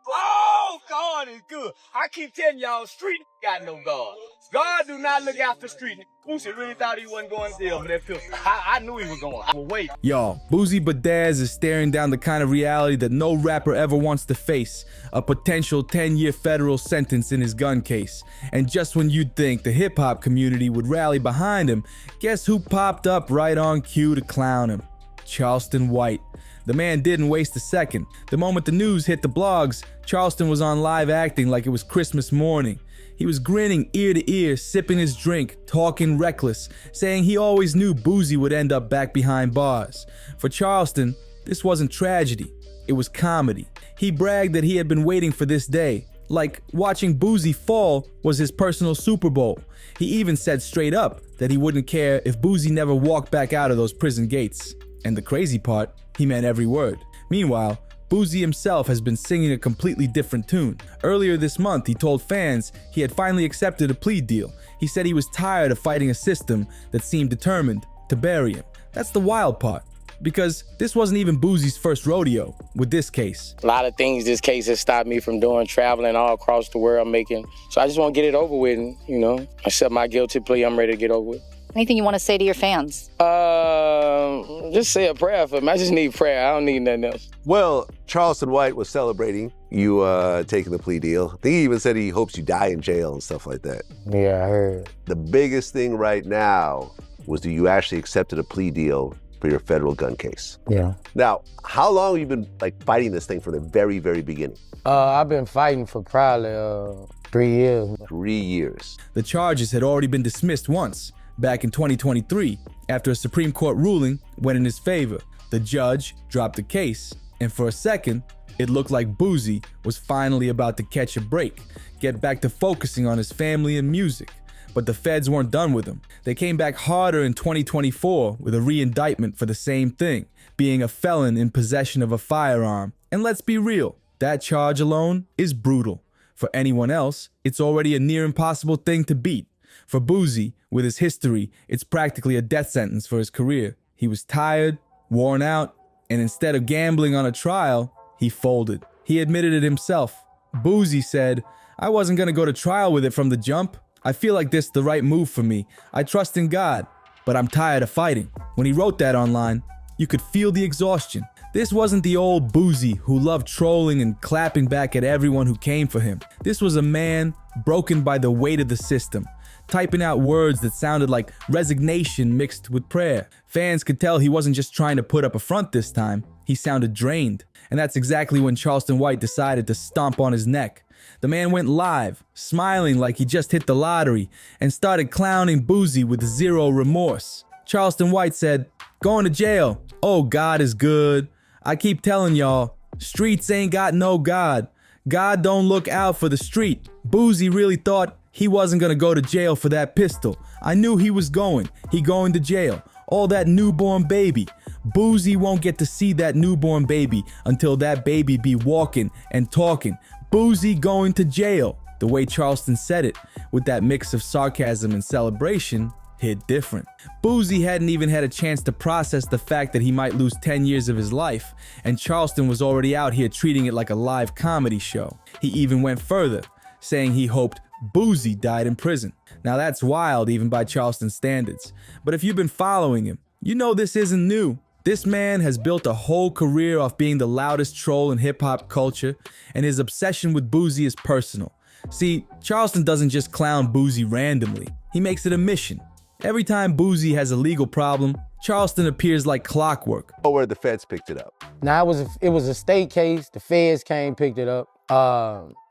Oh, God is good. I keep telling y'all, street got no God. God do not look out for street. Boosie really thought he wasn't going to jail for that pistol. I knew he was going. Well, wait. Y'all, Boosie Badaz is staring down the kind of reality that no rapper ever wants to face. A potential 10-year federal sentence in his gun case. And just when you'd think the hip-hop community would rally behind him, guess who popped up right on cue to clown him? Charleston White. The man didn't waste a second. The moment the news hit the blogs, Charleston was on live acting like it was Christmas morning. He was grinning ear to ear, sipping his drink, talking reckless, saying he always knew Boosie would end up back behind bars. For Charleston, this wasn't tragedy, it was comedy. He bragged that he had been waiting for this day, like watching Boosie fall was his personal Super Bowl. He even said straight up that he wouldn't care if Boosie never walked back out of those prison gates. And the crazy part, he meant every word. Meanwhile, Boosie himself has been singing a completely different tune. Earlier this month, he told fans he had finally accepted a plea deal. He said he was tired of fighting a system that seemed determined to bury him. That's the wild part, because this wasn't even Boosie's first rodeo with this case. A lot of things this case has stopped me from doing, traveling all across the world, so I just want to get it over with, and, accept my guilty plea. I'm ready to get over with. Anything you want to say to your fans? Just say a prayer for me. I just need prayer. I don't need nothing else. Well, Charleston White was celebrating you taking the plea deal. I think he even said he hopes you die in jail and stuff like that. Yeah, I heard. The biggest thing right now was that you actually accepted a plea deal for your federal gun case. Yeah. Now, how long have you been fighting this thing from the very, very beginning? I've been fighting for probably 3 years. 3 years. The charges had already been dismissed once, back in 2023, after a Supreme Court ruling went in his favor. The judge dropped the case, and for a second, it looked like Boosie was finally about to catch a break, get back to focusing on his family and music. But the feds weren't done with him. They came back harder in 2024 with a re-indictment for the same thing, being a felon in possession of a firearm. And let's be real, that charge alone is brutal. For anyone else, it's already a near impossible thing to beat. For Boosie, with his history, it's practically a death sentence for his career. He was tired, worn out, and instead of gambling on a trial, he folded. He admitted it himself. Boosie said, "I wasn't gonna go to trial with it from the jump. I feel like this is the right move for me. I trust in God, but I'm tired of fighting." When he wrote that online, you could feel the exhaustion. This wasn't the old Boosie who loved trolling and clapping back at everyone who came for him. This was a man broken by the weight of the system, typing out words that sounded like resignation mixed with prayer. Fans could tell he wasn't just trying to put up a front this time, he sounded drained. And that's exactly when Charleston White decided to stomp on his neck. The man went live, smiling like he just hit the lottery, and started clowning Boosie with zero remorse. Charleston White said, "Going to jail. Oh, God is good. I keep telling y'all, streets ain't got no God. God don't look out for the street." Boosie really thought he wasn't gonna go to jail for that pistol. I knew he was going. He going to jail. All that newborn baby. Boosie won't get to see that newborn baby until that baby be walking and talking. Boosie going to jail. The way Charleston said it, with that mix of sarcasm and celebration, hit different. Boosie hadn't even had a chance to process the fact that he might lose 10 years of his life, and Charleston was already out here treating it like a live comedy show. He even went further, saying he hoped Boosie died in prison. Now that's wild even by Charleston standards. But if you've been following him, you know this isn't new. This man has built a whole career off being the loudest troll in hip-hop culture, and his obsession with Boosie is personal. See, Charleston doesn't just clown Boosie randomly. He makes it a mission. Every time Boosie has a legal problem, Charleston appears like clockwork. Oh, where the feds picked it up. Now, it was a state case. The feds came, picked it up.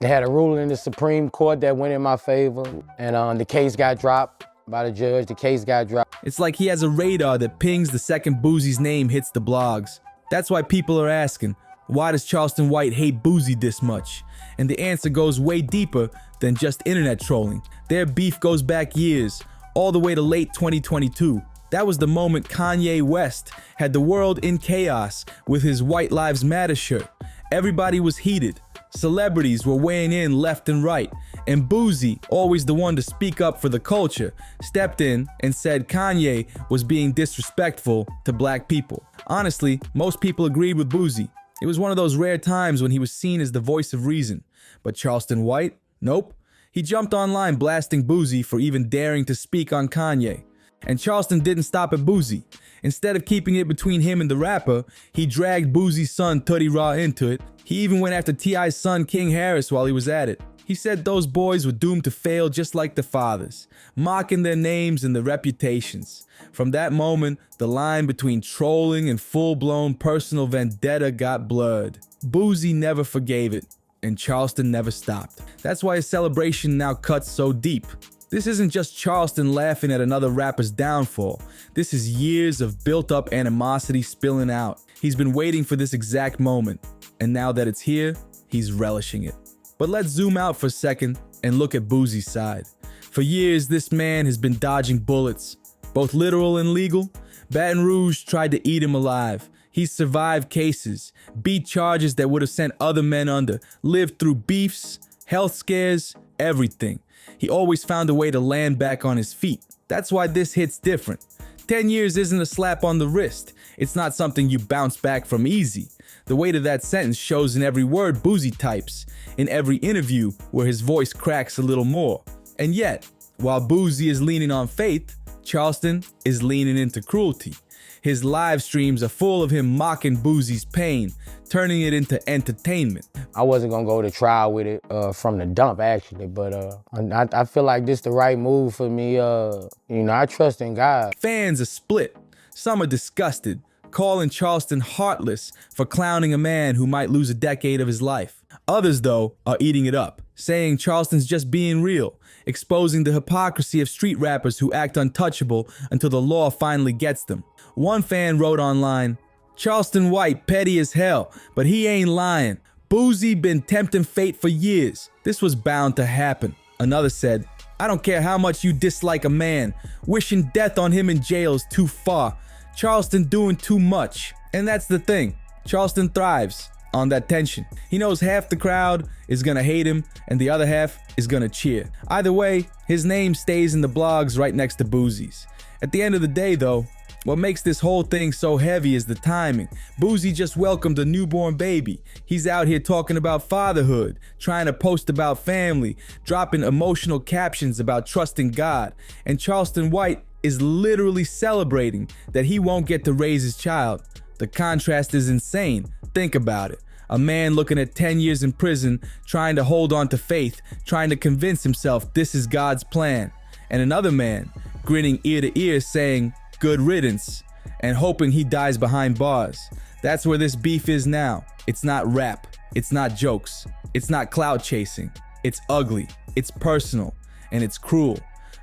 They had a ruling in the Supreme Court that went in my favor, and the case got dropped by the judge. The case got dropped. It's like he has a radar that pings the second Boosie's name hits the blogs. That's why people are asking, why does Charleston White hate Boosie this much? And the answer goes way deeper than just internet trolling. Their beef goes back years, all the way to late 2022. That was the moment Kanye West had the world in chaos with his White Lives Matter shirt. Everybody was heated. Celebrities were weighing in left and right, and Boosie, always the one to speak up for the culture, stepped in and said Kanye was being disrespectful to black people. Honestly, most people agreed with Boosie. It was one of those rare times when he was seen as the voice of reason. But Charleston White? Nope. He jumped online blasting Boosie for even daring to speak on Kanye. And Charleston didn't stop at Boosie. Instead of keeping it between him and the rapper, he dragged Boosie's son Tutty Raw into it. He even went after T.I.'s son King Harris while he was at it. He said those boys were doomed to fail just like the fathers, mocking their names and their reputations. From that moment, the line between trolling and full-blown personal vendetta got blurred. Boosie never forgave it, and Charleston never stopped. That's why his celebration now cuts so deep. This isn't just Charleston laughing at another rapper's downfall. This is years of built-up animosity spilling out. He's been waiting for this exact moment, and now that it's here, he's relishing it. But let's zoom out for a second and look at Boosie's side. For years, this man has been dodging bullets, both literal and legal. Baton Rouge tried to eat him alive. He's survived cases, beat charges that would have sent other men under, lived through beefs, health scares, everything. He always found a way to land back on his feet. That's why this hits different. 10 years isn't a slap on the wrist. It's not something you bounce back from easy. The weight of that sentence shows in every word Boosie types, in every interview where his voice cracks a little more. And yet, while Boosie is leaning on faith, Charleston is leaning into cruelty. His live streams are full of him mocking Boosie's pain, turning it into entertainment. I wasn't gonna go to trial with it from the dump, actually, but I feel like this the right move for me. I trust in God. Fans are split. Some are disgusted, calling Charleston heartless for clowning a man who might lose a decade of his life. Others, though, are eating it up, saying Charleston's just being real, exposing the hypocrisy of street rappers who act untouchable until the law finally gets them. One fan wrote online, "Charleston White petty as hell, but he ain't lying. Boosie been tempting fate for years. This was bound to happen." Another said, "I don't care how much you dislike a man. Wishing death on him in jail is too far. Charleston doing too much." And that's the thing. Charleston thrives on that tension. He knows half the crowd is gonna hate him and the other half is gonna cheer. Either way, his name stays in the blogs right next to Boosie's. At the end of the day, though, what makes this whole thing so heavy is the timing. Boosie just welcomed a newborn baby. He's out here talking about fatherhood, trying to post about family, dropping emotional captions about trusting God. And Charleston White is literally celebrating that he won't get to raise his child. The contrast is insane. Think about it. A man looking at 10 years in prison, trying to hold on to faith, trying to convince himself this is God's plan. And another man grinning ear to ear saying, "Good riddance," and hoping he dies behind bars. That's where this beef is now. It's not rap. It's not jokes. It's not clout chasing. It's ugly. It's personal. And it's cruel.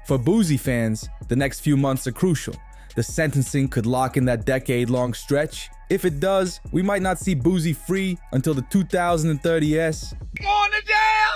For Boosie fans, the next few months are crucial. The sentencing could lock in that decade-long stretch. If it does, we might not see Boosie free until the 2030s. Going to jail!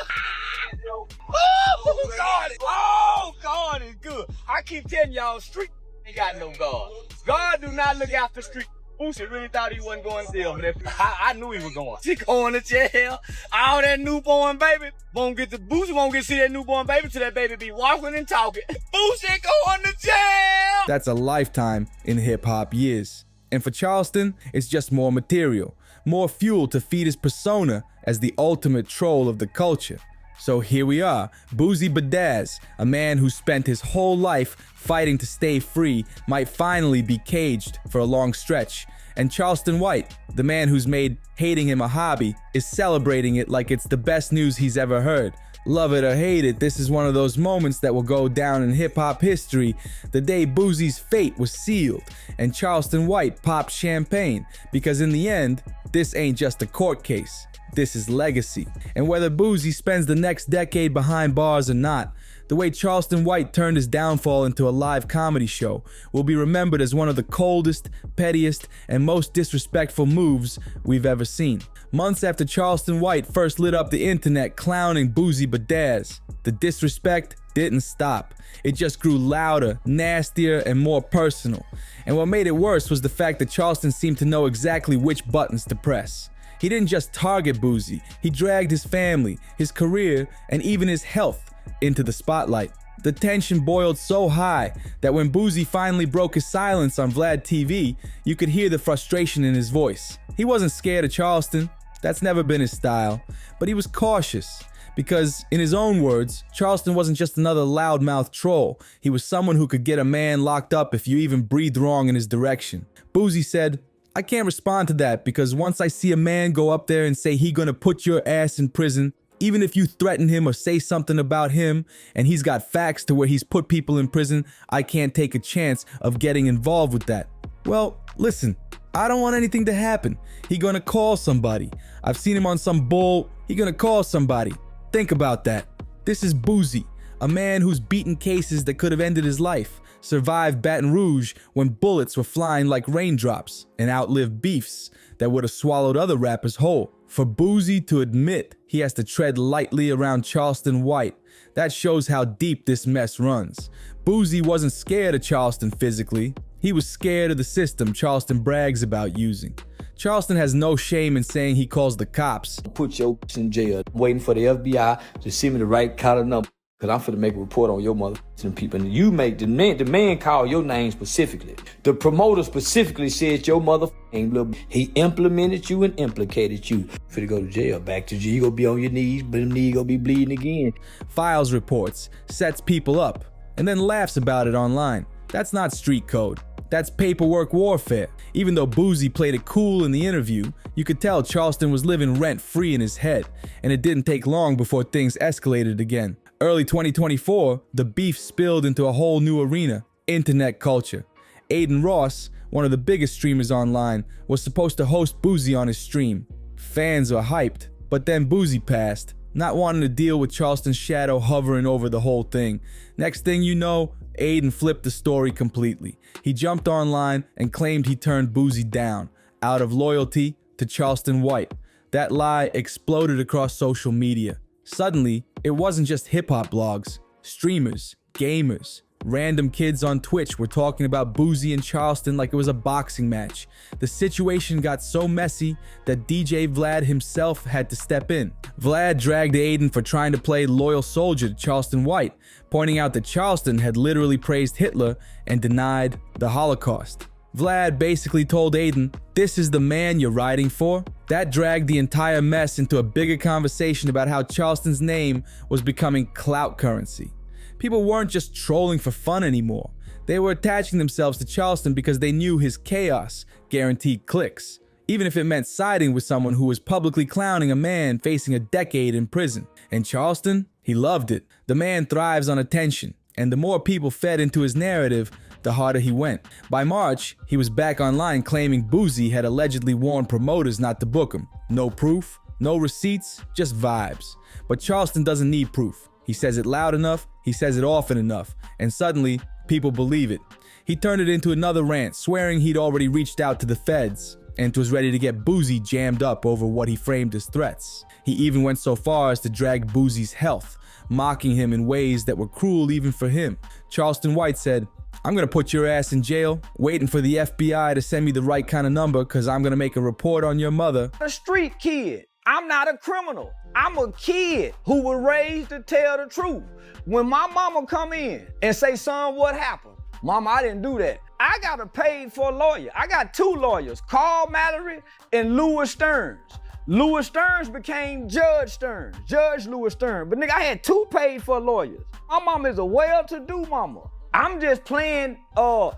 Oh, God! Oh, God is good. I keep telling y'all, street ain't got no God. God do not look after street. Boosie really thought he wasn't going to jail, but I knew he was going. She going to jail. All that newborn baby Boosie won't get to see that newborn baby till that baby be walking and talking. Boosie going to jail. That's a lifetime in hip-hop years. And for Charleston, it's just more material, more fuel to feed his persona as the ultimate troll of the culture. So here we are, Boosie Badazz, a man who spent his whole life fighting to stay free, might finally be caged for a long stretch. And Charleston White, the man who's made hating him a hobby, is celebrating it like it's the best news he's ever heard. Love it or hate it, this is one of those moments that will go down in hip-hop history, the day Boosie's fate was sealed and Charleston White popped champagne, because in the end, this ain't just a court case. This is legacy. And whether Boosie spends the next decade behind bars or not, the way Charleston White turned his downfall into a live comedy show will be remembered as one of the coldest, pettiest, and most disrespectful moves we've ever seen. Months after Charleston White first lit up the internet clowning Boosie Badazz, the disrespect didn't stop. It just grew louder, nastier, and more personal. And what made it worse was the fact that Charleston seemed to know exactly which buttons to press. He didn't just target Boosie, he dragged his family, his career, and even his health into the spotlight. The tension boiled so high that when Boosie finally broke his silence on Vlad TV, you could hear the frustration in his voice. He wasn't scared of Charleston. That's never been his style. But he was cautious. Because, in his own words, Charleston wasn't just another loudmouth troll. He was someone who could get a man locked up if you even breathed wrong in his direction. Boosie said, "I can't respond to that because once I see a man go up there and say he gonna put your ass in prison, even if you threaten him or say something about him, and he's got facts to where he's put people in prison, I can't take a chance of getting involved with that." Well, listen, I don't want anything to happen. He gonna call somebody. I've seen him on some bull. He gonna call somebody. Think about that. This is Boosie, a man who's beaten cases that could have ended his life, survived Baton Rouge when bullets were flying like raindrops, and outlived beefs that would have swallowed other rappers whole. For Boosie to admit he has to tread lightly around Charleston White, that shows how deep this mess runs. Boosie wasn't scared of Charleston physically. He was scared of the system Charleston brags about using. Charleston has no shame in saying he calls the cops. Put your in jail, waiting for the FBI to send me the right kind of number. Cause I'm finna make a report on your mother and people. And you make the man call your name specifically. The promoter specifically said your mother little. He implemented you and implicated you. Finna go to jail, back to jail. You gonna be on your knees, but them knees gonna be bleeding again. Files reports, sets people up, and then laughs about it online. That's not street code. That's paperwork warfare. Even though Boosie played it cool in the interview, you could tell Charleston was living rent-free in his head, and it didn't take long before things escalated again. Early 2024, the beef spilled into a whole new arena, internet culture. Aiden Ross, one of the biggest streamers online, was supposed to host Boosie on his stream. Fans were hyped, but then Boosie passed, not wanting to deal with Charleston's shadow hovering over the whole thing. Next thing you know, Aiden flipped the story completely. He jumped online and claimed he turned Boosie down, out of loyalty to Charleston White. That lie exploded across social media. Suddenly, it wasn't just hip-hop blogs. Streamers, gamers, random kids on Twitch were talking about Boosie and Charleston like it was a boxing match. The situation got so messy that DJ Vlad himself had to step in. Vlad dragged Aiden for trying to play loyal soldier to Charleston White, pointing out that Charleston had literally praised Hitler and denied the Holocaust. Vlad basically told Aiden, "This is the man you're riding for?" That dragged the entire mess into a bigger conversation about how Charleston's name was becoming clout currency. People weren't just trolling for fun anymore. They were attaching themselves to Charleston because they knew his chaos guaranteed clicks, even if it meant siding with someone who was publicly clowning a man facing a decade in prison. And Charleston, he loved it. The man thrives on attention, and the more people fed into his narrative, the harder he went. By March, he was back online claiming Boosie had allegedly warned promoters not to book him. No proof, no receipts, just vibes. But Charleston doesn't need proof. He says it loud enough, he says it often enough, and suddenly, people believe it. He turned it into another rant, swearing he'd already reached out to the feds and was ready to get Boosie jammed up over what he framed as threats. He even went so far as to drag Boosie's health, mocking him in ways that were cruel even for him. Charleston White said, "I'm gonna put your ass in jail, waiting for the FBI to send me the right kind of number because I'm gonna make a report on your mother." A street kid. I'm not a criminal. I'm a kid who was raised to tell the truth. When my mama come in and say, "Son, what happened?" "Mama, I didn't do that." I got a paid for a lawyer. I got two lawyers, Carl Mallory and Louis Stearns. Louis Stearns became Judge Stearns, Judge Louis Stearns. But nigga, I had two paid for lawyers. My mama is a well-to-do mama. I'm just playing, I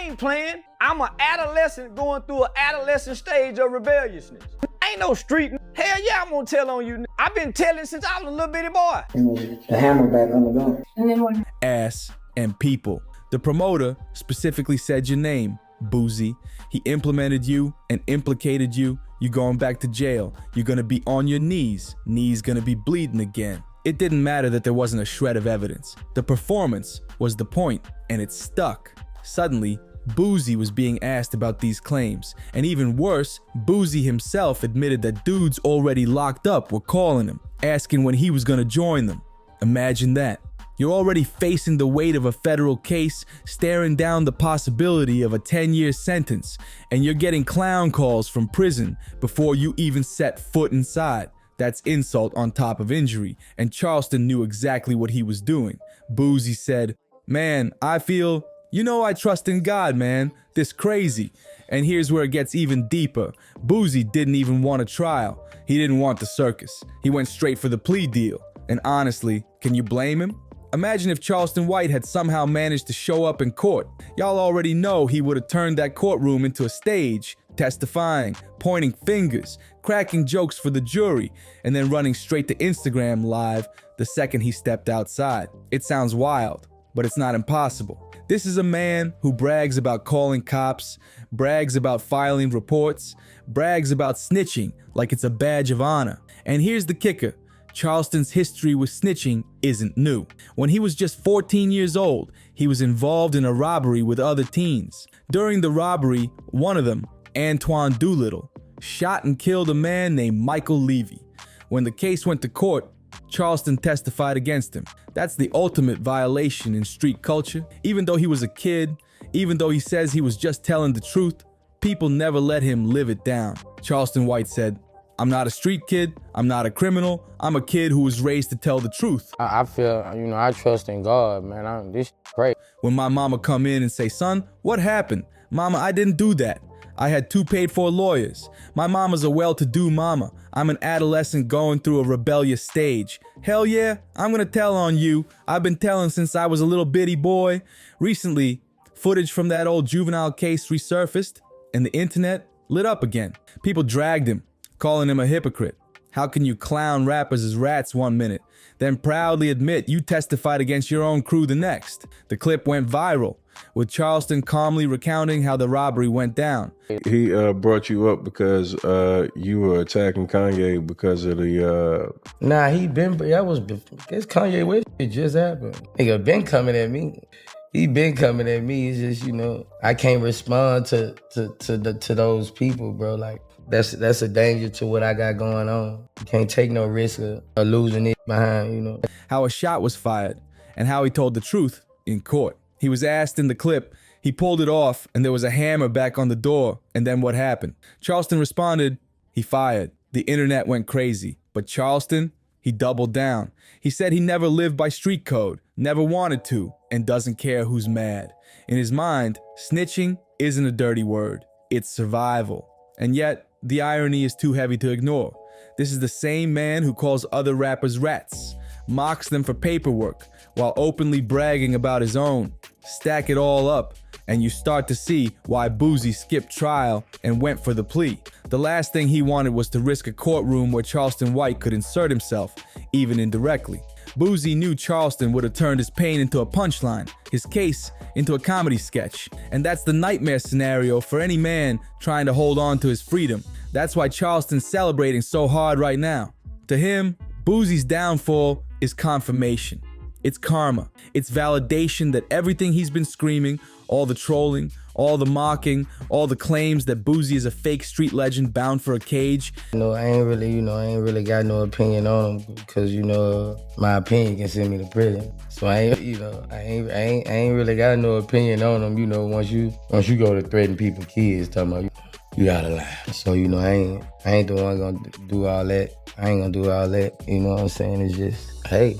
ain't playing. I'm an adolescent going through an adolescent stage of rebelliousness. Ain't no street. Hell yeah, I'm gonna tell on you. I've been telling since I was a little bitty boy. The hammer back on the gun. And then what? Ass and people. The promoter specifically said your name, Boosie. He implemented you and implicated you. You're going back to jail. You're gonna be on your knees. Knees gonna be bleeding again. It didn't matter that there wasn't a shred of evidence. The performance was the point, and it stuck. Suddenly, Boosie was being asked about these claims, and even worse, Boosie himself admitted that dudes already locked up were calling him, asking when he was gonna join them. Imagine that. You're already facing the weight of a federal case, staring down the possibility of a 10-year sentence, and you're getting clown calls from prison before you even set foot inside. That's insult on top of injury, and Charleston knew exactly what he was doing. Boosie said, "Man, I feel, I trust in God, man. This crazy." And here's where it gets even deeper. Boosie didn't even want a trial. He didn't want the circus. He went straight for the plea deal. And honestly, can you blame him? Imagine if Charleston White had somehow managed to show up in court. Y'all already know he would have turned that courtroom into a stage, testifying, pointing fingers, cracking jokes for the jury, and then running straight to Instagram Live the second he stepped outside. It sounds wild, but it's not impossible. This is a man who brags about calling cops, brags about filing reports, brags about snitching like it's a badge of honor. And here's the kicker. Charleston's history with snitching isn't new. When he was just 14 years old, he was involved in a robbery with other teens. During the robbery, one of them, Antoine Doolittle, shot and killed a man named Michael Levy. When the case went to court, Charleston testified against him. That's the ultimate violation in street culture. Even though he was a kid, even though he says he was just telling the truth, people never let him live it down. Charleston White said, "I'm not a street kid, I'm not a criminal, I'm a kid who was raised to tell the truth." I feel, I trust in God, man. This great. When my mama come in and say, "Son, what happened?" "Mama, I didn't do that. I had 2 paid-for lawyers. My mama's a well-to-do mama. I'm an adolescent going through a rebellious stage. Hell yeah, I'm gonna tell on you. I've been telling since I was a little bitty boy." Recently, footage from that old juvenile case resurfaced, and the internet lit up again. People dragged him, calling him a hypocrite. How can you clown rappers as rats one minute, then proudly admit you testified against your own crew the next? The clip went viral, with Charleston calmly recounting how the robbery went down. He brought you up because you were attacking Kanye because of the... Nah, it's Kanye West. It just happened. Nigga been coming at me. He been coming at me. It's just, I can't respond to those people, bro. Like, that's a danger to what I got going on. You can't take no risk of losing it behind, How a shot was fired, and how he told the truth in court. He was asked in the clip, he pulled it off, and there was a hammer back on the door, and then what happened? Charleston responded, he fired. The internet went crazy, but Charleston, he doubled down. He said he never lived by street code, never wanted to, and doesn't care who's mad. In his mind, snitching isn't a dirty word, it's survival. And yet, the irony is too heavy to ignore. This is the same man who calls other rappers rats, mocks them for paperwork, while openly bragging about his own. Stack it all up, and you start to see why Boosie skipped trial and went for the plea. The last thing he wanted was to risk a courtroom where Charleston White could insert himself, even indirectly. Boosie knew Charleston would have turned his pain into a punchline, his case into a comedy sketch. And that's the nightmare scenario for any man trying to hold on to his freedom. That's why Charleston's celebrating so hard right now. To him, Boosie's downfall is confirmation. It's karma. It's validation that everything he's been screaming, all the trolling, all the mocking, all the claims that Boosie is a fake street legend bound for a cage. I ain't really got no opinion on him because, my opinion can send me to prison. So I ain't really got no opinion on him. Once you go to threaten people's kids, talking about you gotta lie. So, I ain't the one gonna do all that. I ain't gonna do all that. You know what I'm saying? It's just, hey.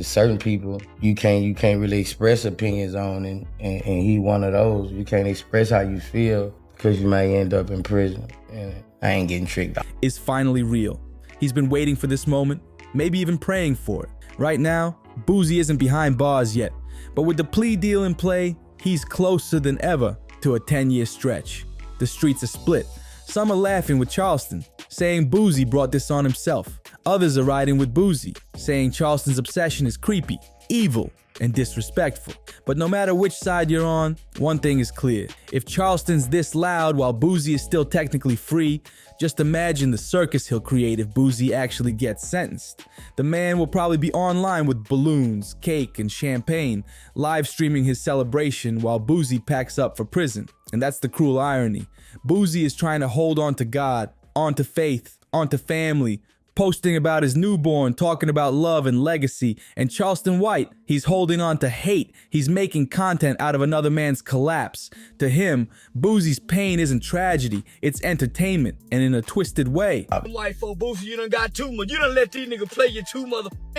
Certain people you can't really express opinions on, and he one of those. You can't express how you feel because you might end up in prison. And I ain't getting tricked out. Is finally real. He's been waiting for this moment, maybe even praying for it. Right now, Boosie isn't behind bars yet, but with the plea deal in play, he's closer than ever to a 10-year stretch. The streets are split. Some are laughing with Charleston, saying Boosie brought this on himself. Others are riding with Boosie, saying Charleston's obsession is creepy, evil, and disrespectful. But no matter which side you're on, one thing is clear. If Charleston's this loud while Boosie is still technically free, just imagine the circus he'll create if Boosie actually gets sentenced. The man will probably be online with balloons, cake, and champagne, live streaming his celebration while Boosie packs up for prison. And that's the cruel irony. Boosie is trying to hold on to God, on to faith, on to family, posting about his newborn, talking about love and legacy. And Charleston White, he's holding on to hate. He's making content out of another man's collapse. To him, Boosie's pain isn't tragedy, it's entertainment, and in a twisted way. White folk, Boosie, you done got too much. You done let these niggas play you too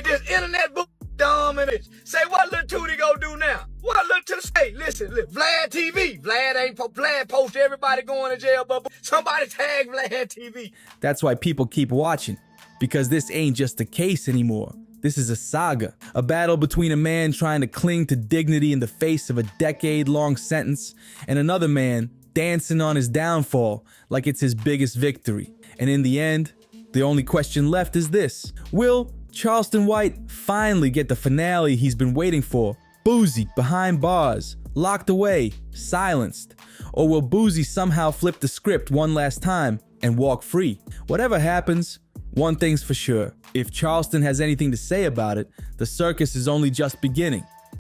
this internet book dumb and it. Say what Lil Tootie gonna do now? What Lil Tootie say? Listen, Vlad TV. Vlad post everybody going to jail, but somebody tag Vlad TV. That's why people keep watching, because this ain't just a case anymore. This is a saga, a battle between a man trying to cling to dignity in the face of a decade-long sentence and another man dancing on his downfall like it's his biggest victory. And in the end, the only question left is this: will Charleston White finally get the finale he's been waiting for? Boosie behind bars, locked away, silenced? Or will Boosie somehow flip the script one last time and walk free? Whatever happens, one thing's for sure: if Charleston has anything to say about it, the circus is only just beginning.